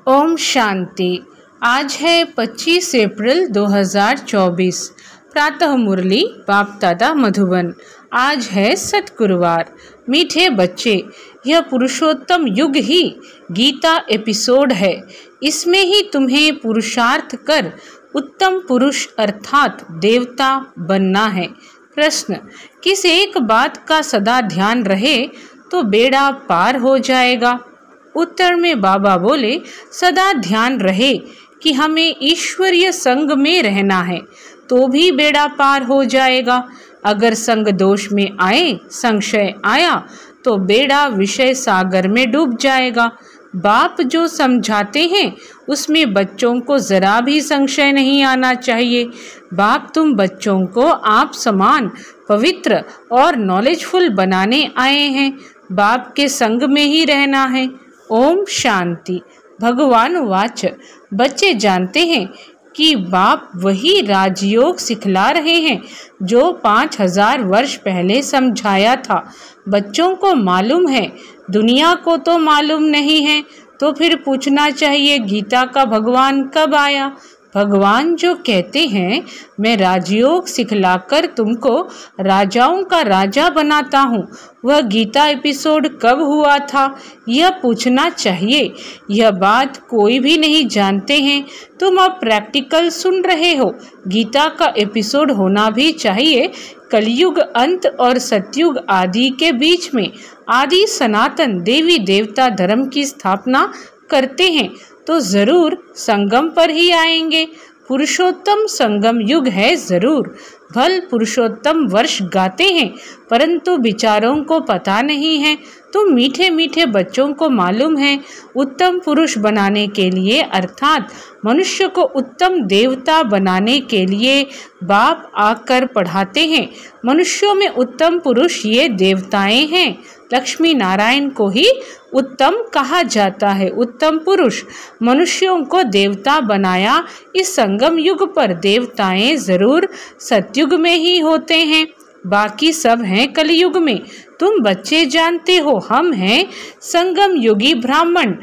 ओम शांति। आज है 25 अप्रैल 2024। प्रातः मुरली बाप दादा मधुबन। आज है सतगुरुवार। मीठे बच्चे, यह पुरुषोत्तम युग ही गीता एपिसोड है। इसमें ही तुम्हें पुरुषार्थ कर उत्तम पुरुष अर्थात देवता बनना है। प्रश्न, किस एक बात का सदा ध्यान रहे तो बेड़ा पार हो जाएगा? उत्तर में बाबा बोले, सदा ध्यान रहे कि हमें ईश्वरीय संग में रहना है तो भी बेड़ा पार हो जाएगा। अगर संग दोष में आए, संशय आया तो बेड़ा विषय सागर में डूब जाएगा। बाप जो समझाते हैं उसमें बच्चों को जरा भी संशय नहीं आना चाहिए। बाप तुम बच्चों को आप समान पवित्र और नॉलेजफुल बनाने आए हैं। बाप के संग में ही रहना है। ओम शांति। भगवान वाच, बच्चे जानते हैं कि बाप वही राजयोग सिखला रहे हैं जो 5000 वर्ष पहले समझाया था। बच्चों को मालूम है, दुनिया को तो मालूम नहीं है, तो फिर पूछना चाहिए गीता का भगवान कब आया? भगवान जो कहते हैं मैं राजयोग सिखलाकर तुमको राजाओं का राजा बनाता हूँ, वह गीता एपिसोड कब हुआ था यह पूछना चाहिए। यह बात कोई भी नहीं जानते हैं। तुम अब प्रैक्टिकल सुन रहे हो। गीता का एपिसोड होना भी चाहिए। कलयुग अंत और सतयुग आदि के बीच में आदि सनातन देवी देवता धर्म की स्थापना करते हैं तो जरूर संगम पर ही आएंगे। पुरुषोत्तम संगम युग है जरूर। भल पुरुषोत्तम वर्ष गाते हैं परंतु विचारों को पता नहीं है। तुम मीठे मीठे बच्चों को मालूम है उत्तम पुरुष बनाने के लिए अर्थात मनुष्य को उत्तम देवता बनाने के लिए बाप आकर पढ़ाते हैं। मनुष्यों में उत्तम पुरुष ये देवताएं हैं। लक्ष्मी नारायण को ही उत्तम कहा जाता है। उत्तम पुरुष मनुष्यों को देवता बनाया। इस संगम युग पर देवताएं जरूर सतयुग में ही होते हैं, बाकी सब हैं कलयुग में। तुम बच्चे जानते हो हम हैं संगम युगी ब्राह्मण।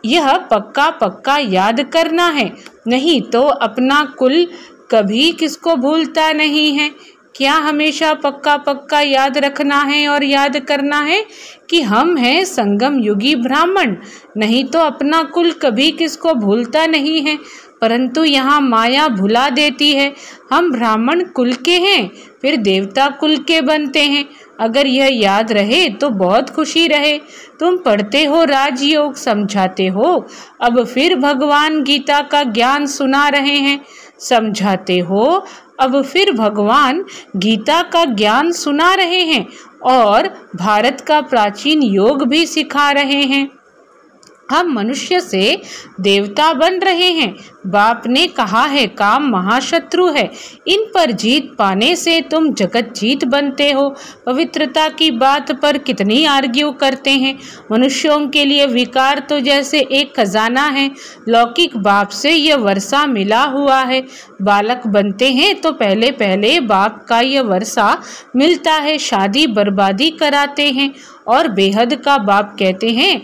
यह पक्का पक्का याद करना है, नहीं तो अपना कुल कभी किसको भूलता नहीं है। क्या हमेशा पक्का पक्का याद रखना है और याद करना है कि हम हैं संगम युगी ब्राह्मण, नहीं तो अपना कुल कभी किसको भूलता नहीं है। परंतु यहाँ माया भुला देती है। हम ब्राह्मण कुल के हैं फिर देवता कुल के बनते हैं। अगर यह याद रहे तो बहुत खुशी रहे। तुम पढ़ते हो राजयोग, समझाते हो, अब फिर भगवान गीता का ज्ञान सुना रहे हैं। समझाते हो, अब फिर भगवान गीता का ज्ञान सुना रहे हैं और भारत का प्राचीन योग भी सिखा रहे हैं। हम मनुष्य से देवता बन रहे हैं। बाप ने कहा है काम महाशत्रु है, इन पर जीत पाने से तुम जगत जीत बनते हो। पवित्रता की बात पर कितनी आर्ग्यू करते हैं। मनुष्यों के लिए विकार तो जैसे एक खजाना है। लौकिक बाप से यह वर्षा मिला हुआ है। बालक बनते हैं तो पहले पहले बाप का यह वर्षा मिलता है। शादी बर्बादी कराते हैं और बेहद का बाप कहते हैं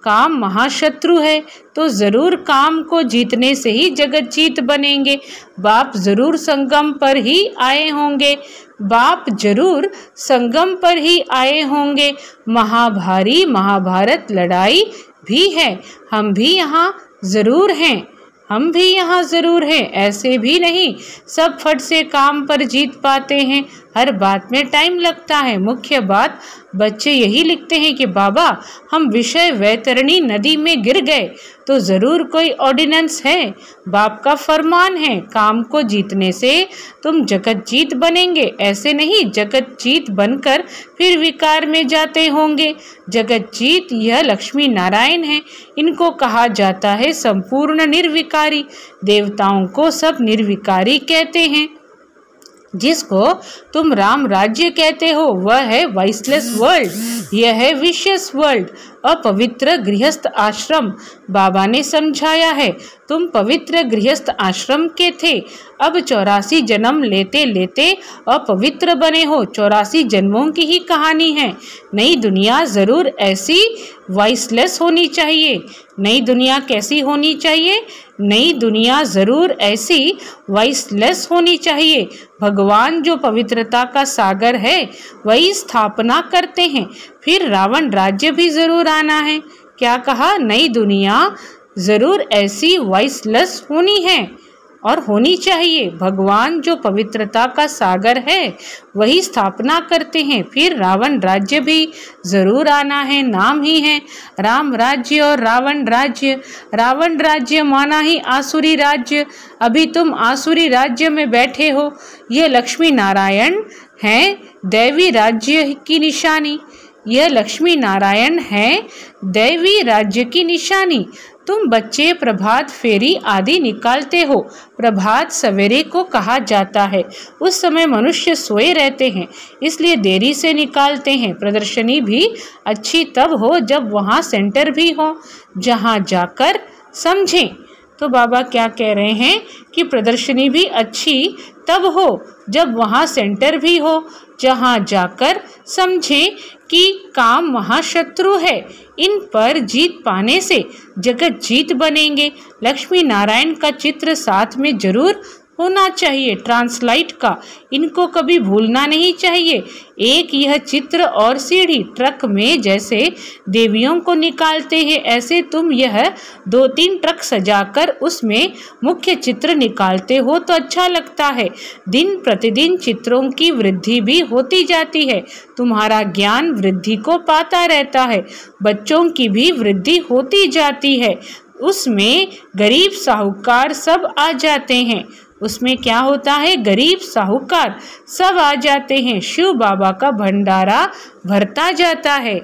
काम महाशत्रु है, तो जरूर काम को जीतने से ही जगत जीत बनेंगे। बाप जरूर संगम पर ही आए होंगे। बाप जरूर संगम पर ही आए होंगे। महाभारी महाभारत लड़ाई भी है, हम भी यहाँ जरूर हैं। हम भी यहाँ जरूर हैं, ऐसे भी नहीं सब फट से काम पर जीत पाते हैं। हर बात में टाइम लगता है। मुख्य बात बच्चे यही लिखते हैं कि बाबा हम विषय वैतरणी नदी में गिर गए तो जरूर कोई ऑर्डिनेंस है। बाप का फरमान है काम को जीतने से तुम जगत जीत बनेंगे। ऐसे नहीं जगत जीत बनकर फिर विकार में जाते होंगे। जगत जीत यह लक्ष्मी नारायण है। इनको कहा जाता है संपूर्ण निर्विकारी। देवताओं को सब निर्विकारी कहते हैं। जिसको तुम राम राज्य कहते हो वह है वाइसलेस वर्ल्ड, यह है विशियस वर्ल्ड, अपवित्र गृहस्थ आश्रम। बाबा ने समझाया है, तुम पवित्र गृहस्थ आश्रम के थे, अब 84 जन्म लेते लेते अपवित्र बने हो। 84 जन्मों की ही कहानी है। नई दुनिया जरूर ऐसी वाइसलेस होनी चाहिए। नई दुनिया कैसी होनी चाहिए? नई दुनिया जरूर ऐसी वाइसलेस होनी चाहिए। भगवान जो पवित्रता का सागर है वही स्थापना करते हैं। फिर रावण राज्य भी जरूर आना है। क्या कहा? नई दुनिया जरूर ऐसी वाइसलेस होनी है और होनी चाहिए। भगवान जो पवित्रता का सागर है वही स्थापना करते हैं। फिर रावण राज्य भी जरूर आना है। नाम ही है राम राज्य और रावण राज्य। रावण राज्य माना ही आसुरी राज्य। अभी तुम आसुरी राज्य में बैठे हो। यह लक्ष्मी नारायण है दैवी राज्य की निशानी। यह लक्ष्मी नारायण है दैवी राज्य की निशानी। तुम बच्चे प्रभात फेरी आदि निकालते हो। प्रभात सवेरे को कहा जाता है। उस समय मनुष्य सोए रहते हैं, इसलिए देरी से निकालते हैं। प्रदर्शनी भी अच्छी तब हो जब वहाँ सेंटर भी हो, जहाँ जाकर समझें। तो बाबा क्या कह रहे हैं कि प्रदर्शनी भी अच्छी तब हो जब वहाँ सेंटर भी हो, जहाँ जाकर समझें कि काम महाशत्रु है। इन पर जीत पाने से जगत जीत बनेंगे। लक्ष्मी नारायण का चित्र साथ में जरूर होना चाहिए, ट्रांसलाइट का। इनको कभी भूलना नहीं चाहिए। एक यह चित्र और सीढ़ी ट्रक में जैसे देवियों को निकालते हैं, ऐसे तुम यह 2-3 ट्रक सजाकर उसमें मुख्य चित्र निकालते हो तो अच्छा लगता है। दिन प्रतिदिन चित्रों की वृद्धि भी होती जाती है। तुम्हारा ज्ञान वृद्धि को पाता रहता है। बच्चों की भी वृद्धि होती जाती है। उसमें गरीब साहूकार सब आ जाते हैं। उसमें क्या होता है? गरीब साहूकार सब आ जाते हैं। शिव बाबा का भंडारा भरता जाता है।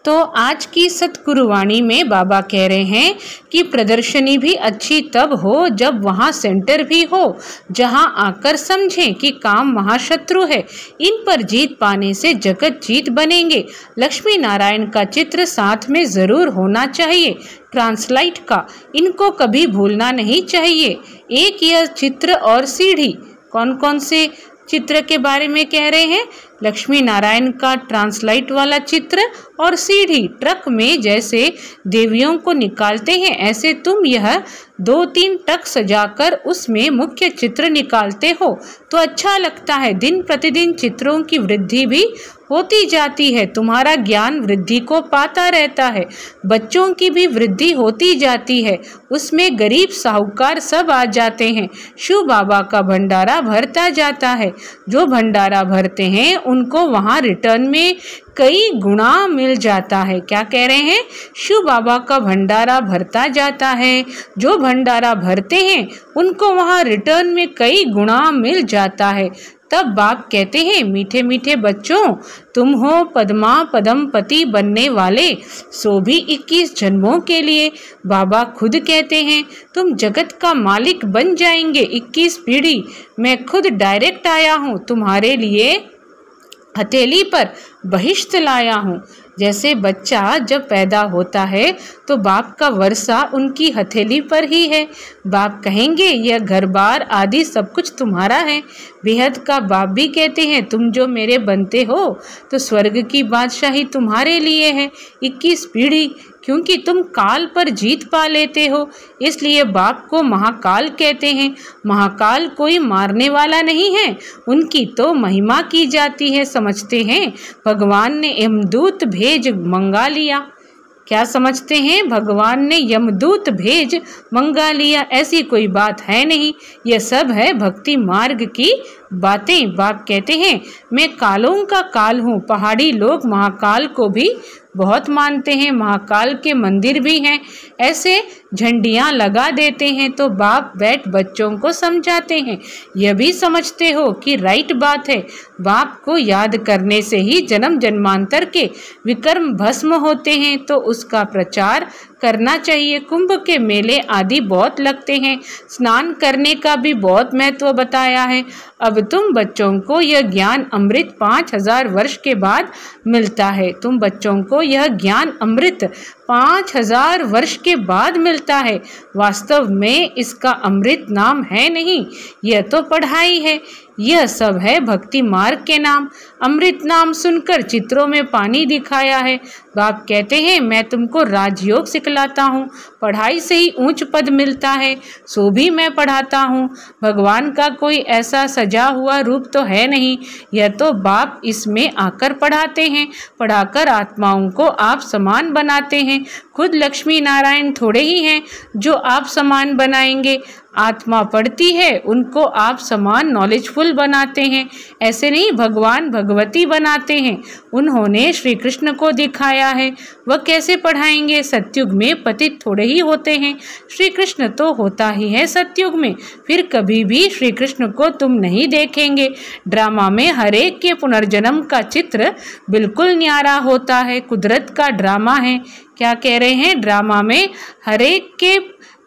तो आज की सतगुरुवाणी में बाबा कह रहे हैं कि प्रदर्शनी भी अच्छी तब हो जब वहाँ सेंटर भी हो, जहाँ आकर समझें कि काम महाशत्रु है। इन पर जीत पाने से जगत जीत बनेंगे। लक्ष्मी नारायण का चित्र साथ में जरूर होना चाहिए, ट्रांसलाइट का। इनको कभी भूलना नहीं चाहिए। एक यह चित्र और सीढ़ी। कौन कौन से चित्र के बारे में कह रहे हैं? लक्ष्मी नारायण का ट्रांसलाइट वाला चित्र और सीढ़ी। ट्रक में जैसे देवियों को निकालते हैं, ऐसे तुम यह 2-3 ट्रक सजाकर उसमें मुख्य चित्र निकालते हो तो अच्छा लगता है। दिन प्रतिदिन चित्रों की वृद्धि भी होती जाती है। तुम्हारा ज्ञान वृद्धि को पाता रहता है। बच्चों की भी वृद्धि होती जाती है। उसमें गरीब साहूकार सब आ जाते हैं। शिव बाबा का भंडारा भरता जाता है। जो भंडारा भरते हैं उनको वहाँ रिटर्न में कई गुना मिल जाता है। क्या कह रहे हैं? शिव बाबा का भंडारा भरता जाता है। जो भंडारा भरते हैं उनको वहाँ रिटर्न में कई गुना मिल जाता है। तब बाप कहते हैं, मीठे मीठे बच्चों, तुम हो पद्मा पदमपति बनने वाले, सो भी 21 जन्मों के लिए। बाबा खुद कहते हैं, तुम जगत का मालिक बन जाएंगे 21 पीढ़ी। मैं खुद डायरेक्ट आया हूँ तुम्हारे लिए, हथेली पर बहिश्त लाया हूँ। जैसे बच्चा जब पैदा होता है तो बाप का वर्षा उनकी हथेली पर ही है। बाप कहेंगे यह घर बार आदि सब कुछ तुम्हारा है। बेहद का बाप भी कहते हैं, तुम जो मेरे बनते हो तो स्वर्ग की बादशाही तुम्हारे लिए है 21 पीढ़ी, क्योंकि तुम काल पर जीत पा लेते हो। इसलिए बाप को महाकाल कहते हैं। महाकाल कोई मारने वाला नहीं है, उनकी तो महिमा की जाती है। समझते हैं भगवान ने यमदूत भेज मंगा लिया। क्या समझते हैं? भगवान ने यमदूत भेज मंगा लिया, ऐसी कोई बात है नहीं। यह सब है भक्ति मार्ग की बातें। बाप कहते हैं, मैं कालों का काल हूँ। पहाड़ी लोग महाकाल को भी बहुत मानते हैं, महाकाल के मंदिर भी हैं, ऐसे झंडियाँ लगा देते हैं। तो बाप बैठ बच्चों को समझाते हैं। यह भी समझते हो कि राइट बात है। बाप को याद करने से ही जन्म जन्मांतर के विकर्म भस्म होते हैं, तो उसका प्रचार करना चाहिए। कुंभ के मेले आदि बहुत लगते हैं। स्नान करने का भी बहुत महत्व बताया है। अब अब तुम बच्चों को यह ज्ञान अमृत 5000 वर्ष के बाद मिलता है। तुम बच्चों को यह ज्ञान अमृत 5000 वर्ष के बाद मिलता है। वास्तव में इसका अमृत नाम है नहीं, यह तो पढ़ाई है। यह सब है भक्ति मार्ग के नाम। अमृत नाम सुनकर चित्रों में पानी दिखाया है। बाप कहते हैं मैं तुमको राजयोग सिखलाता हूँ, पढ़ाई से ही ऊंच पद मिलता है, सो भी मैं पढ़ाता हूँ। भगवान का कोई ऐसा सजा हुआ रूप तो है नहीं, यह तो बाप इसमें आकर पढ़ाते हैं। पढ़ाकर आत्माओं को आप समान बनाते हैं। खुद लक्ष्मी नारायण थोड़े ही हैं जो आप समान बनाएंगे। आत्मा पढ़ती है, उनको आप समान नॉलेजफुल बनाते हैं। ऐसे नहीं, भगवान भगवती बनाते हैं। उन्होंने श्री कृष्ण को दिखाया है, वह कैसे पढ़ाएंगे। सतयुग में पतित थोड़े ही होते हैं, श्री कृष्ण तो होता ही है सतयुग में। फिर कभी भी श्री कृष्ण को तुम नहीं देखेंगे। ड्रामा में हर एक के पुनर्जन्म का चित्र बिल्कुल न्यारा होता है। कुदरत का ड्रामा है। क्या कह रहे हैं? ड्रामा में हर एक के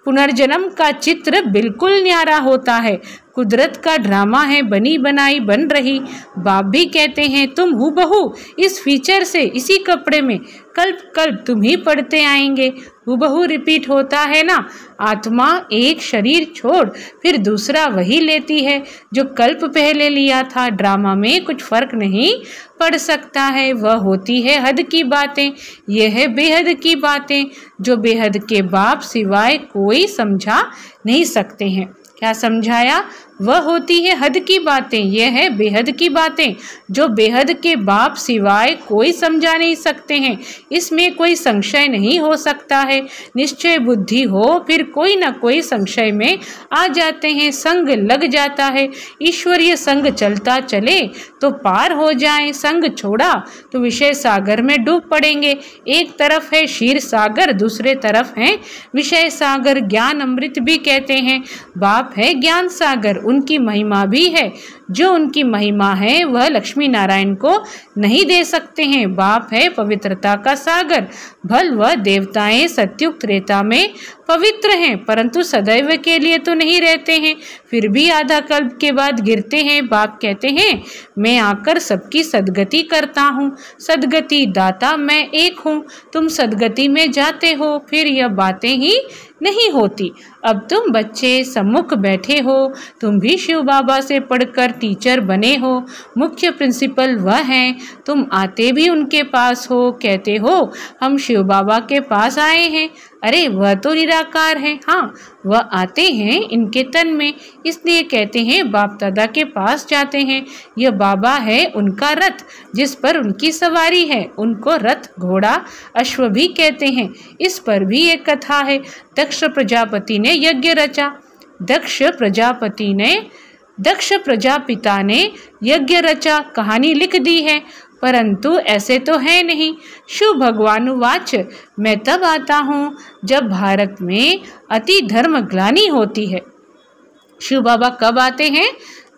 पुनर्जन्म का चित्र बिल्कुल न्यारा होता है। कुदरत का ड्रामा है, बनी बनाई बन रही। बाप भी कहते हैं तुम हूबहू इस फीचर से, इसी कपड़े में कल्प कल्प तुम ही पढ़ते आएंगे। हूबहू रिपीट होता है ना। आत्मा एक शरीर छोड़ फिर दूसरा वही लेती है जो कल्प पहले लिया था। ड्रामा में कुछ फर्क नहीं पड़ सकता है। वह होती है हद की बातें, यह है बेहद की बातें जो बेहद के बाप सिवाय कोई समझा नहीं सकते हैं। क्या समझाया? वह होती है हद की बातें, यह है बेहद की बातें जो बेहद के बाप सिवाय कोई समझा नहीं सकते हैं। इसमें कोई संशय नहीं हो सकता है। निश्चय बुद्धि हो फिर कोई ना कोई संशय में आ जाते हैं। संग लग जाता है। ईश्वरीय संग चलता चले तो पार हो जाए, संग छोड़ा तो विषय सागर में डूब पड़ेंगे। एक तरफ है क्षीर सागर, दूसरे तरफ है विषय सागर। ज्ञान अमृत भी कहते हैं। बाप है ज्ञान सागर, उनकी महिमा भी है। जो उनकी महिमा है वह लक्ष्मी नारायण को नहीं दे सकते हैं। बाप है पवित्रता का सागर। भल वह देवताएं सत्युग त्रेता में पवित्र हैं, परंतु सदैव के लिए तो नहीं रहते हैं, फिर भी आधा कल्प के बाद गिरते हैं। बाप कहते हैं मैं आकर सबकी सदगति करता हूँ। सदगति दाता मैं एक हूँ। तुम सदगति में जाते हो, फिर यह बातें ही नहीं होती। अब तुम बच्चे सम्मुख बैठे हो, तुम भी शिव बाबा से पढ़कर टीचर बने हो। मुख्य प्रिंसिपल वह हैं, तुम आते भी उनके पास हो। कहते हो हम शिव बाबा के पास आए हैं। अरे वह तो निराकार है। हाँ, वह आते हैं इनके तन में, इसलिए कहते हैं बाप दादा के पास जाते हैं। यह बाबा है उनका रथ जिस पर उनकी सवारी है। उनको रथ घोड़ा अश्व भी कहते हैं। इस पर भी एक कथा है। दक्ष प्रजापति ने यज्ञ रचा। दक्ष प्रजापिता ने यज्ञ रचा, कहानी लिख दी है, परंतु ऐसे तो है नहीं। शिव भगवानुवाच मैं तब आता हूँ जब भारत में अति धर्म ग्लानि होती है। शिव बाबा कब आते हैं?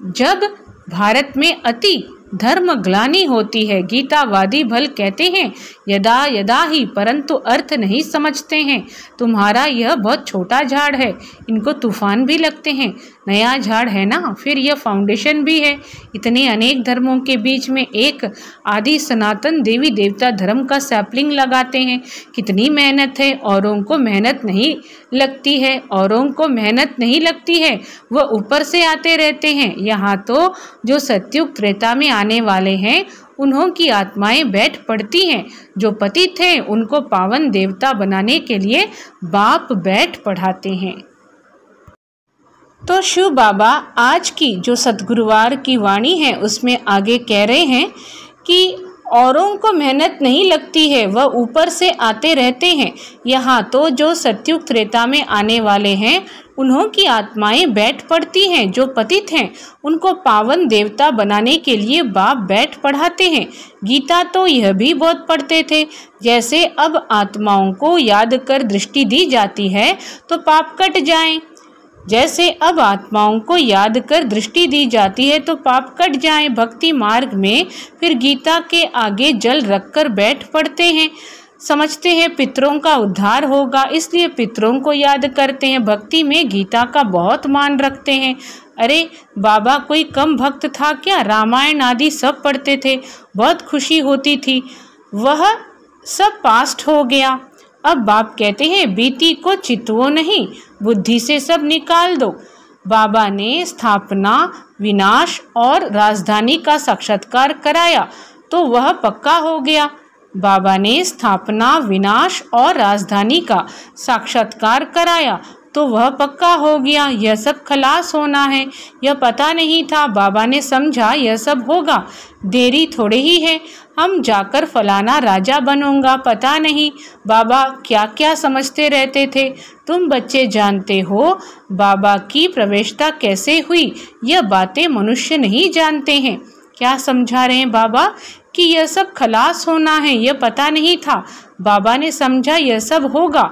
जब भारत में अति धर्म ग्लानि होती है। गीतावादी भल कहते हैं यदा यदा ही, परंतु अर्थ नहीं समझते हैं। तुम्हारा यह बहुत छोटा झाड़ है, इनको तूफान भी लगते हैं। नया झाड़ है ना, फिर यह फाउंडेशन भी है। इतने अनेक धर्मों के बीच में एक आदि सनातन देवी देवता धर्म का सैपलिंग लगाते हैं। कितनी मेहनत है, औरों को मेहनत नहीं लगती है। औरों को मेहनत नहीं लगती है, वह ऊपर से आते रहते हैं। यहाँ तो जो सतयुग त्रेता में आने वाले हैं उन्हों की आत्माएं बैठ पड़ती हैं। जो पतित हैं उनको पावन देवता बनाने के लिए बाप बैठ पढ़ाते हैं। तो शिव बाबा आज की जो सतगुरुवार की वाणी है उसमें आगे कह रहे हैं कि औरों को मेहनत नहीं लगती है, वह ऊपर से आते रहते हैं। यहाँ तो जो सतयुग त्रेता में आने वाले हैं उन्हों की आत्माएं बैठ पड़ती हैं। जो पतित हैं उनको पावन देवता बनाने के लिए बाप बैठ पढ़ाते हैं। गीता तो यह भी बहुत पढ़ते थे। जैसे अब आत्माओं को याद कर दृष्टि दी जाती है तो पाप कट जाएं। जैसे अब आत्माओं को याद कर दृष्टि दी जाती है तो पाप कट जाए। भक्ति मार्ग में फिर गीता के आगे जल रखकर बैठ पड़ते हैं। समझते हैं पितरों का उद्धार होगा, इसलिए पितरों को याद करते हैं। भक्ति में गीता का बहुत मान रखते हैं। अरे बाबा कोई कम भक्त था क्या? रामायण आदि सब पढ़ते थे, बहुत खुशी होती थी। वह सब पास्ट हो गया। अब बाप कहते हैं बीती को चितवो नहीं, बुद्धि से सब निकाल दो। बाबा ने स्थापना, विनाश और राजधानी का साक्षात्कार कराया तो वह पक्का हो गया। बाबा ने स्थापना, विनाश और राजधानी का साक्षात्कार कराया तो वह पक्का हो गया। यह सब खलास होना है, यह पता नहीं था। बाबा ने समझा यह सब होगा, देरी थोड़े ही है, हम जाकर फलाना राजा बनूंगा। पता नहीं बाबा क्या क्या समझते रहते थे। तुम बच्चे जानते हो बाबा की प्रवेशता कैसे हुई, यह बातें मनुष्य नहीं जानते हैं। क्या समझा रहे हैं बाबा? कि यह सब खलास होना है, यह पता नहीं था। बाबा ने समझा यह सब होगा,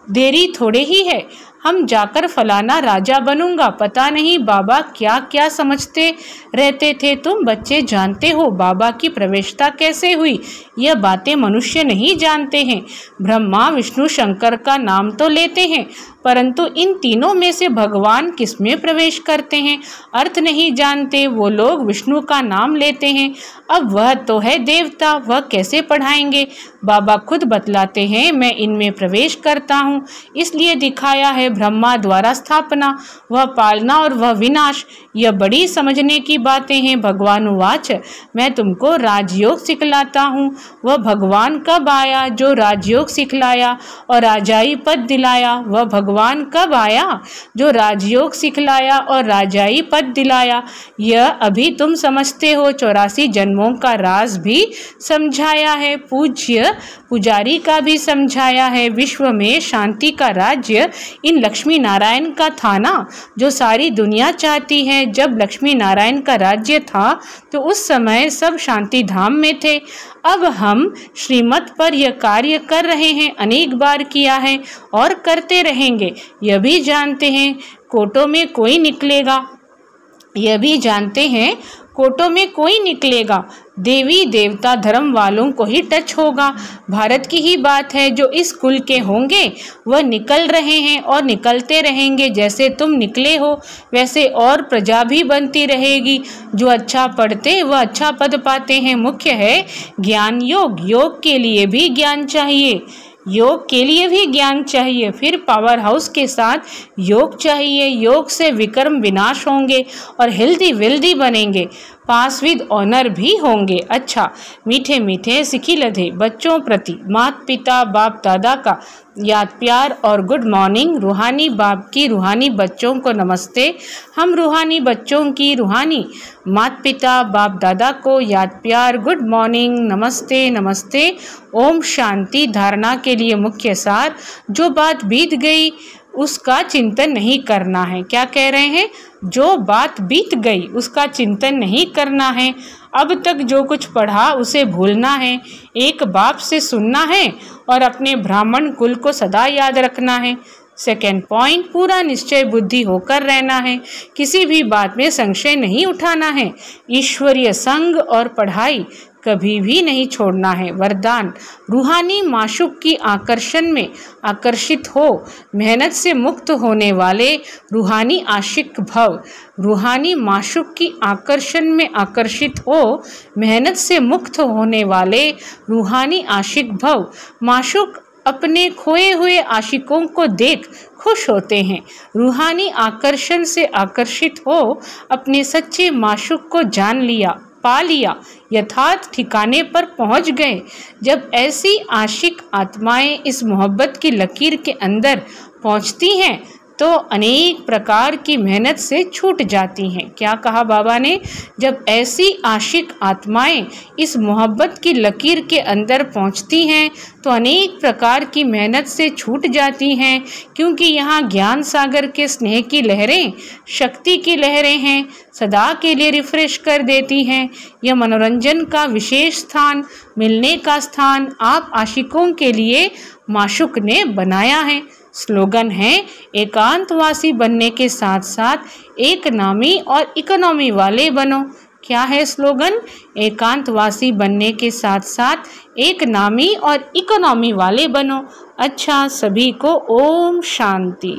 देरी थोड़े ही है, हम जाकर फलाना राजा बनूंगा। पता नहीं बाबा क्या क्या समझते रहते थे। तुम बच्चे जानते हो बाबा की प्रवेशता कैसे हुई, यह बातें मनुष्य नहीं जानते हैं। ब्रह्मा, विष्णु, शंकर का नाम तो लेते हैं, परंतु इन तीनों में से भगवान किसमें प्रवेश करते हैं अर्थ नहीं जानते। वो लोग विष्णु का नाम लेते हैं, अब वह तो है देवता, वह कैसे पढ़ाएंगे? बाबा खुद बतलाते हैं मैं इनमें प्रवेश करता हूँ, इसलिए दिखाया है ब्रह्मा द्वारा स्थापना, वह पालना और वह विनाश। यह बड़ी समझने की बातें हैं। भगवान उवाच, मैं तुमको राजयोग सिखलाता हूँ। वह भगवान कब आया जो राजयोग सिखलाया और राजाई पद दिलाया? वह भगवान कब आया जो राजयोग सिखलाया और राजाई पद दिलाया? यह अभी तुम समझते हो। 84 जन्मों का राज भी समझाया है, पूज्य पुजारी का भी समझाया है। विश्व में शांति का राज्य इन लक्ष्मी नारायण का था ना, जो सारी दुनिया चाहती है। जब लक्ष्मी नारायण का राज्य था तो उस समय सब शांति धाम में थे। अब हम श्रीमत पर यह कार्य कर रहे हैं, अनेक बार किया है और करते रहेंगे। यह भी जानते हैं कोटों में कोई निकलेगा, यह भी जानते हैं कोटों में कोई निकलेगा, देवी देवता धर्म वालों को ही टच होगा। भारत की ही बात है, जो इस कुल के होंगे वह निकल रहे हैं और निकलते रहेंगे। जैसे तुम निकले हो वैसे और प्रजा भी बनती रहेगी। जो अच्छा पढ़ते वह अच्छा पद पाते हैं। मुख्य है ज्ञान योग, योग के लिए भी ज्ञान चाहिए, योग के लिए भी ज्ञान चाहिए। फिर पावर हाउस के साथ योग चाहिए। योग से विक्रम विनाश होंगे और हेल्दी वेल्दी बनेंगे, पास विद ऑनर भी होंगे। अच्छा मीठे मीठे सिखी लधे बच्चों प्रति माता पिता बाप दादा का याद प्यार और गुड मॉर्निंग। रूहानी बाप की रूहानी बच्चों को नमस्ते। हम रूहानी बच्चों की रूहानी माता पिता बाप दादा को याद प्यार, गुड मॉर्निंग, नमस्ते नमस्ते। ओम शांति। धारणा के लिए मुख्य सार, जो बात बीत गई उसका चिंतन नहीं करना है। क्या कह रहे हैं? जो बात बीत गई उसका चिंतन नहीं करना है। अब तक जो कुछ पढ़ा उसे भूलना है, एक बाप से सुनना है और अपने ब्राह्मण कुल को सदा याद रखना है। सेकेंड पॉइंट, पूरा निश्चय बुद्धि होकर रहना है, किसी भी बात में संशय नहीं उठाना है। ईश्वरीय संग और पढ़ाई कभी भी नहीं छोड़ना है। वरदान, रूहानी माशूक की आकर्षण में आकर्षित हो, मेहनत से मुक्त होने वाले रूहानी आशिक भव। रूहानी माशूक की आकर्षण में आकर्षित हो, मेहनत से मुक्त होने वाले रूहानी आशिक भव। माशूक अपने खोए हुए आशिकों को देख खुश होते हैं। रूहानी आकर्षण से आकर्षित हो, अपने सच्चे माशूक को जान लिया, पा लिया, यथार्थ ठिकाने पर पहुंच गए। जब ऐसी आशिक आत्माएं इस मोहब्बत की लकीर के अंदर पहुंचती हैं तो अनेक प्रकार की मेहनत से छूट जाती हैं। क्या कहा बाबा ने? जब ऐसी आशिक आत्माएं इस मोहब्बत की लकीर के अंदर पहुंचती हैं तो अनेक प्रकार की मेहनत से छूट जाती हैं, क्योंकि यहाँ ज्ञान सागर के स्नेह की लहरें, शक्ति की लहरें हैं, सदा के लिए रिफ्रेश कर देती हैं। यह मनोरंजन का विशेष स्थान, मिलने का स्थान आप आशिकों के लिए माशूक ने बनाया है। स्लोगन है, एकांतवासी बनने के साथ साथ एक नामी और इकोनॉमी वाले बनो। क्या है स्लोगन? एकांतवासी बनने के साथ साथ एक नामी और इकोनॉमी वाले बनो। अच्छा, सभी को ओम शांति।